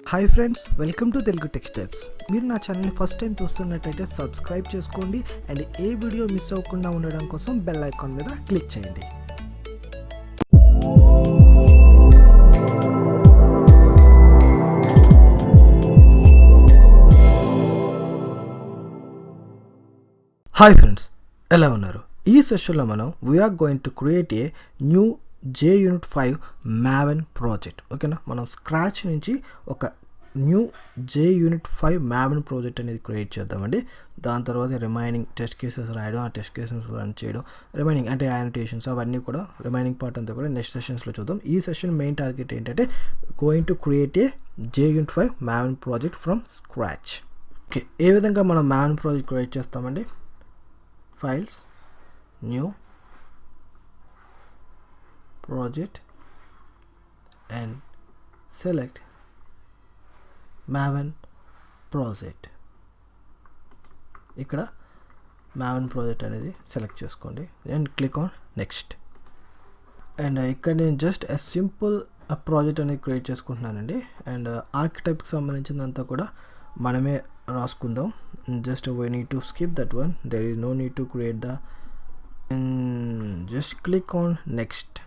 Hi friends, welcome to Telugu tech steps. మీరు నా ఛానల్ని ఫస్ట్ టైం చూస్తున్నట్టయితే సబ్స్క్రైబ్ చేసుకోండి అండ్ ఏ వీడియో మిస్ అవ్వకుండా ఉండడం కోసం బెల్ ఐకాన్ మీద క్లిక్ చేయండి. హాయ్ ఫ్రెండ్స్, ఎలా ఉన్నారు? ఈ సెషన్లో మనం we are going to create a new JUnit 5 Maven project. ఓకేనా, మనం స్క్రాచ్ నుంచి ఒక న్యూ JUnit 5 Maven ప్రాజెక్ట్ అనేది క్రియేట్ చేద్దామండి. దాని తర్వాత రిమైనింగ్ టెస్ట్ కేసెస్ రాయడం, ఆ టెస్ట్ కేసెస్ రన్ చేయడం, రిమైనింగ్ అంటే యానిటేషన్స్ అవన్నీ కూడా రిమైనింగ్ పార్ట్ అంతా కూడా నెక్స్ట్ సెషన్స్లో చూద్దాం. ఈ సెషన్ మెయిన్ టార్గెట్ ఏంటంటే going to create a JUnit 5 Maven project from scratch. Okay, ఏ విధంగా మనం Maven ప్రాజెక్ట్ క్రియేట్ చేస్తామండి? Files, new project and select Maven project. ఇక్కడ Maven project అనేది సెలెక్ట్ చేసుకోండి and click on next. And ఇక్కడ నేను జస్ట్ ఎ సింపుల్ ప్రాజెక్ట్ అనేది క్రియేట్ చేసుకుంటున్నానండి. అండ్ ఆర్కిటైప్కి సంబంధించినంతా కూడా మనమే రాసుకుందాం. Just we need to skip that one, there is no need to create the. Just click on next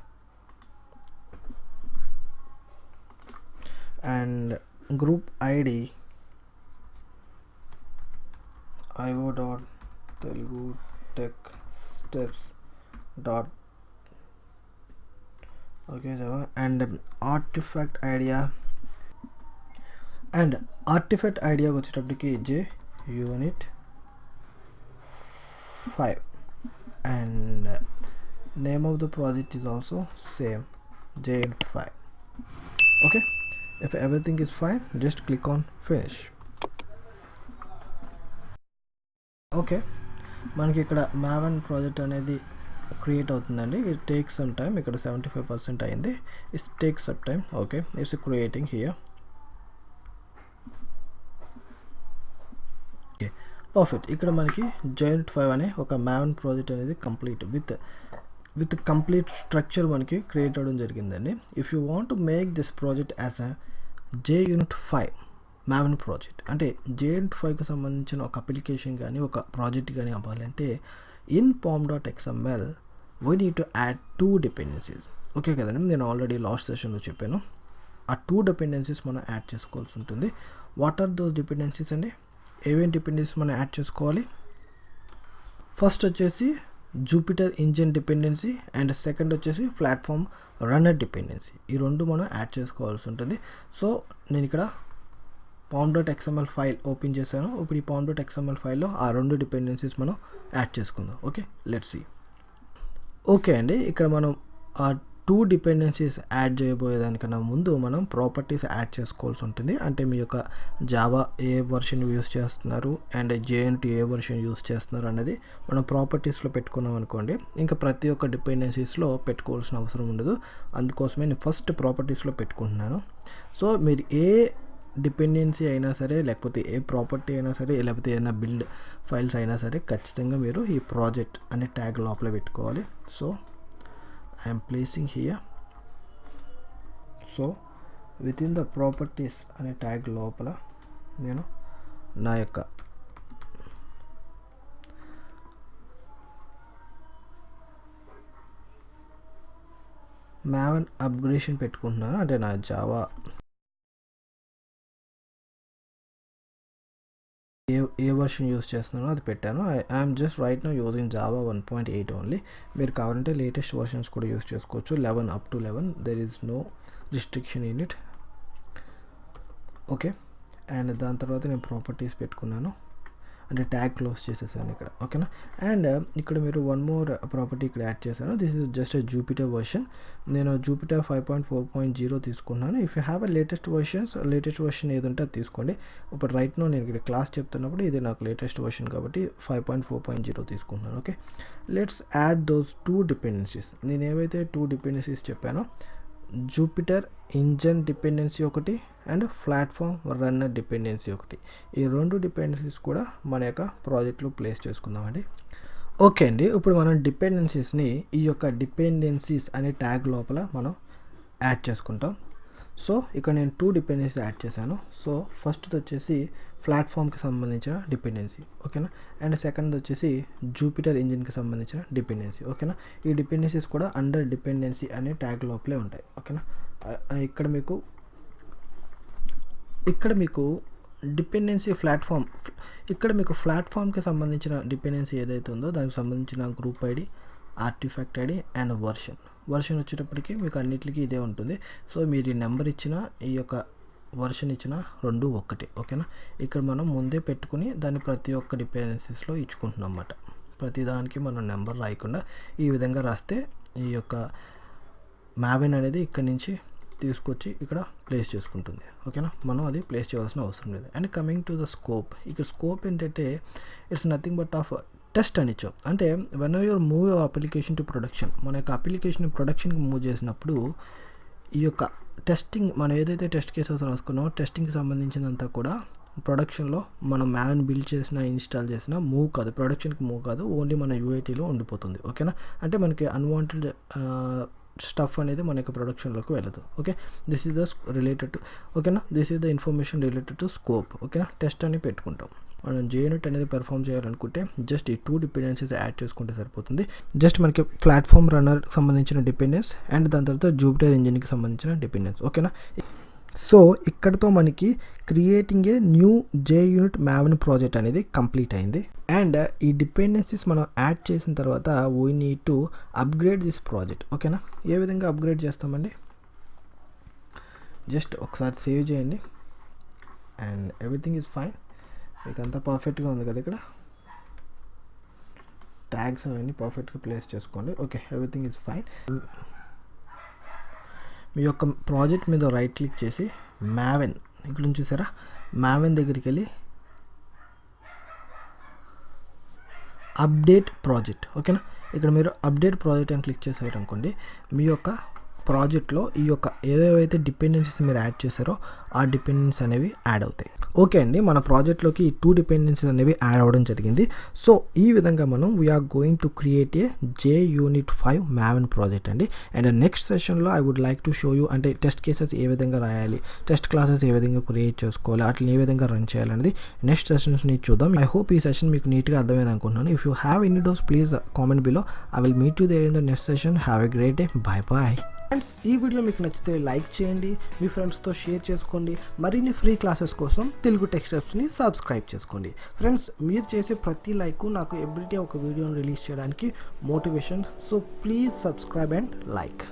and group id io.telugu tech steps dot okay Java and artifact idea వచ్చేటప్పటికి JUnit 5 and name of the project is also same, JUnit 5. okay, if everything is fine, just click on finish. Okay, మనకి ఇక్కడ Maven project అనేది create అవుతుందండి. It takes some time. ఇక్కడ 75% అయింది. It's takes some time. Okay, it's creating here. Okay, perfect. ఇక్కడ మనకి JUnit 5 అనే ఒక Maven ప్రాజెక్ట్ అనేది కంప్లీట్ విత్ కంప్లీట్ స్ట్రక్చర్ మనకి క్రియేట్ అవ్వడం జరిగిందండి. If you want to make this project as a JUnit 5 Maven project, అంటే JUnit 5కి సంబంధించిన ఒక అప్లికేషన్ కానీ ఒక ప్రాజెక్ట్ కానీ అవ్వాలంటే in pom.xml we need to add 2 dependencies. Okay కదండి, నేను ఆల్రెడీ లాస్ట్ సెషన్లో చెప్పాను. ఆ 2 డిపెండెన్సీస్ మనం యాడ్ చేసుకోవాల్సి ఉంటుంది. వాట్ ఆర్ దోస్ డిపెండెన్సీస్ అండి? ఏమేమి డిపెండెన్సీస్ మనం యాడ్ చేసుకోవాలి? ఫస్ట్ వచ్చేసి Jupiter engine dependency and second వచ్చేసి ప్లాట్ఫామ్ రన్నర్ డిపెండెన్సీ. ఈ రెండు మనం యాడ్ చేసుకోవాల్సి ఉంటుంది. సో నేను ఇక్కడ pom.xml ఫైల్ ఓపెన్ చేశాను. ఇప్పుడు ఈ pom.xml ఫైల్లో ఆ 2 డిపెండెన్సీస్ మనం యాడ్ చేసుకుందాం. Okay, let's see. ఓకే అండి, ఇక్కడ మనం ఆ 2 డిపెండెన్సీస్ యాడ్ చేయబోయేదానికన్నా ముందు మనం ప్రాపర్టీస్ యాడ్ చేసుకోవాల్సి ఉంటుంది. అంటే మీ యొక్క జావా ఏ వర్షన్ యూస్ చేస్తున్నారు and JUnit A version use చేస్తున్నారు అనేది మనం ప్రాపర్టీస్లో పెట్టుకున్నాం అనుకోండి, ఇంకా ప్రతి ఒక్క డిపెండెన్సీస్లో పెట్టుకోవాల్సిన అవసరం ఉండదు. అందుకోసమే నేను ఫస్ట్ ప్రాపర్టీస్లో పెట్టుకుంటున్నాను. సో మీరు ఏ డిపెండెన్సీ అయినా సరే, లేకపోతే ఏ ప్రాపర్టీ అయినా సరే, లేకపోతే ఏదైనా బిల్డ్ ఫైల్స్ అయినా సరే, ఖచ్చితంగా మీరు ఈ ప్రాజెక్ట్ అనే ట్యాగ్ లోపల పెట్టుకోవాలి. So I am placing here. So within the properties అనే ట్యాగ్ లోపల నేను నా యొక్క Maven అప్గ్రేషన్ పెట్టుకుంటున్నాను. అంటే నా జావా ఏ వర్షన్ యూస్ చేస్తున్నానో అది పెట్టాను. I'm just right now using Java 1.8 only. మీరు కావాలంటే లేటెస్ట్ వర్షన్స్ కూడా యూస్ చేసుకోవచ్చు. 11 up to 11, there is no restriction in it. Okay, and దాని తర్వాత నేను ప్రాపర్టీస్ పెట్టుకున్నాను, అంటే ట్యాగ్ క్లోజ్ చేసేసాను ఇక్కడ. ఓకేనా, అండ్ ఇక్కడ మీరు వన్ మోర్ ప్రాపర్టీ ఇక్కడ యాడ్ చేశాను. This is just a Jupiter version. నేను జూపిటర్ 5.4.0 తీసుకున్నాను. If you have a latest version ఏది ఉంటే అది తీసుకోండి. ఇప్పుడు రైట్ నో నేను ఇక్కడ క్లాస్ చెప్తున్నప్పుడు ఇది నాకు లేటెస్ట్ వర్షన్ కాబట్టి 5.4.0 తీసుకుంటున్నాను. Okay, let's add those 2 dependencies. నేను ఏవైతే 2 డిపెండెన్సీస్ చెప్పానో, జూపిటర్ ఇంజన్ డిపెండెన్సీ ఒకటి అండ్ ప్లాట్ఫామ్ రన్నర్ డిపెండెన్సీ ఒకటి, ఈ 2 డిపెండెన్సీస్ కూడా మన యొక్క ప్రాజెక్ట్లో ప్లేస్ చేసుకుందామండి. ఓకే అండి, ఇప్పుడు మనం డిపెండెన్సీస్ని ఈ యొక్క డిపెండెన్సీస్ అనే ట్యాగ్ లోపల మనం యాడ్ చేసుకుంటాం. సో ఇక్కడ నేను 2 డిపెండెన్సీ యాడ్ చేశాను. సో ఫస్ట్ వచ్చేసి ప్లాట్ఫామ్కి సంబంధించిన డిపెండెన్సీ, ఓకేనా, అండ్ సెకండ్ వచ్చేసి జూపిటర్ ఇంజిన్కి సంబంధించిన డిపెండెన్సీ, ఓకేనా. ఈ డిపెండెన్సీస్ కూడా అండర్ డిపెండెన్సీ అనే ట్యాగ్ లోపలే ఉంటాయి, ఓకేనా. ఇక్కడ మీకు డిపెండెన్సీ ప్లాట్ఫామ్, ఇక్కడ మీకు ప్లాట్ఫామ్కి సంబంధించిన డిపెండెన్సీ ఏదైతే ఉందో దానికి సంబంధించిన group ID, artefact ID end version వచ్చేటప్పటికి మీకు అన్నిటికీ ఇదే ఉంటుంది. సో మీరు ఈ నెంబర్ ఇచ్చిన ఈ యొక్క వర్షన్ ఇచ్చిన రెండు ఒక్కటే, ఓకేనా. ఇక్కడ మనం ముందే పెట్టుకుని దాన్ని ప్రతి ఒక్క డిపెండెన్సీస్లో ఇచ్చుకుంటున్నాం అన్నమాట. ప్రతి దానికి మనం నెంబర్ రాయకుండా ఈ విధంగా రాస్తే ఈ యొక్క Maven అనేది ఇక్కడ నుంచి తీసుకొచ్చి ఇక్కడ ప్లేస్ చేసుకుంటుంది, ఓకేనా. మనం అది ప్లేస్ చేయాల్సిన అవసరం లేదు. And coming to the scope, ఇక్కడ స్కోప్ ఏంటంటే it's nothing but of test అని ఇచ్చాం. అంటే when you're move your application to production, మన యొక్క అప్లికేషన్ ప్రొడక్షన్కి మూవ్ చేసినప్పుడు ఈ యొక్క టెస్టింగ్ మనం ఏదైతే టెస్ట్ కేసెస్ రాసుకున్నామో టెస్టింగ్కి సంబంధించినంతా కూడా ప్రొడక్షన్లో మనం Maven బిల్డ్ చేసిన ఇన్స్టాల్ చేసిన మూవ్ కాదు, ప్రొడక్షన్కి మూవ్ కాదు, ఓన్లీ మన యూఐటీలో ఉండిపోతుంది, ఓకేనా. అంటే మనకి అన్వాంటెడ్ స్టఫ్ అనేది మన యొక్క ప్రొడక్షన్లోకి వెళ్ళదు. Okay, this is the related to, ఓకేనా, this is the information related to scope, ఓకేనా. టెస్ట్ అని పెట్టుకుంటాం. మనం JUnit అనేది పెర్ఫామ్ చేయాలనుకుంటే జస్ట్ ఈ 2 డిపెండెన్సీస్ యాడ్ చేసుకుంటే సరిపోతుంది. జస్ట్ మనకి ప్లాట్ఫామ్ రన్నర్ సంబంధించిన డిపెండెన్స్ అండ్ దాని తర్వాత జూపిటర్ ఇంజిన్కి సంబంధించిన డిపెండెన్స్, ఓకేనా. సో ఇక్కడతో మనకి creating a new JUnit Maven project అనేది కంప్లీట్ అయింది. అండ్ ఈ డిపెండెన్సీస్ మనం యాడ్ చేసిన తర్వాత we need to upgrade this project, ఓకేనా. ఏ విధంగా అప్గ్రేడ్ చేస్తామండి, జస్ట్ ఒకసారి సేవ్ చేయండి అండ్ ఎవ్రీథింగ్ ఈజ్ ఫైన్. మీకు అంతా పర్ఫెక్ట్గా ఉంది కదా, ఇక్కడ ట్యాగ్స్ అవన్నీ పర్ఫెక్ట్గా ప్లేస్ చేసుకోండి. Okay, everything is fine. మీ యొక్క ప్రాజెక్ట్ మీద రైట్ క్లిక్ చేసి Maven ఇక్కడ నుంచి చూసారా, Maven దగ్గరికి వెళ్ళి అప్డేట్ ప్రాజెక్ట్, ఓకేనా. ఇక్కడ మీరు అప్డేట్ ప్రాజెక్ట్ అని క్లిక్ చేసారు అనుకోండి, మీ యొక్క ప్రాజెక్ట్లో ఈ యొక్క ఏవేవైతే డిపెండెన్సీస్ మీరు యాడ్ చేశారో ఆ డిపెండెన్సీస్ అనేవి యాడ్ అవుతాయి. ఓకే అండి, మన ప్రాజెక్ట్లోకి ఈ 2 డిపెండెన్సీస్ అనేవి యాడ్ అవ్వడం జరిగింది. సో ఈ విధంగా మనం we are going to create a JUnit 5 Maven project అండి. అండ్ నెక్స్ట్ సెషన్లో I would like to show you, అంటే టెస్ట్ కేసెస్ ఏ విధంగా రాయాలి, టెస్ట్ క్లాసెస్ ఏ విధంగా క్రియేట్ చేసుకోవాలి, అట్లా ఏ విధంగా రన్ చేయాలనేది నెక్స్ట్ సెషన్స్ని చూద్దాం. ఐ హోప్ ఈ సెషన్ మీకు నీట్గా అర్థమైంది అనుకుంటున్నాను. If you have any doubts please comment below. I will meet you there in the next session. Have a great day. Bye bye. Friends, ఈ వీడియో మీకు నచ్చితే లైక్ చేయండి, మీ ఫ్రెండ్స్తో షేర్ చేసుకోండి. మరిన్ని ఫ్రీ క్లాసెస్ కోసం తెలుగు టెక్ స్టెప్స్ని సబ్స్క్రైబ్ చేసుకోండి. Friends, మీరు చేసే ప్రతి లైక్ నాకు ఎవ్రీడే ఒక వీడియోని రిలీజ్ చేయడానికి motivation. So please subscribe and like.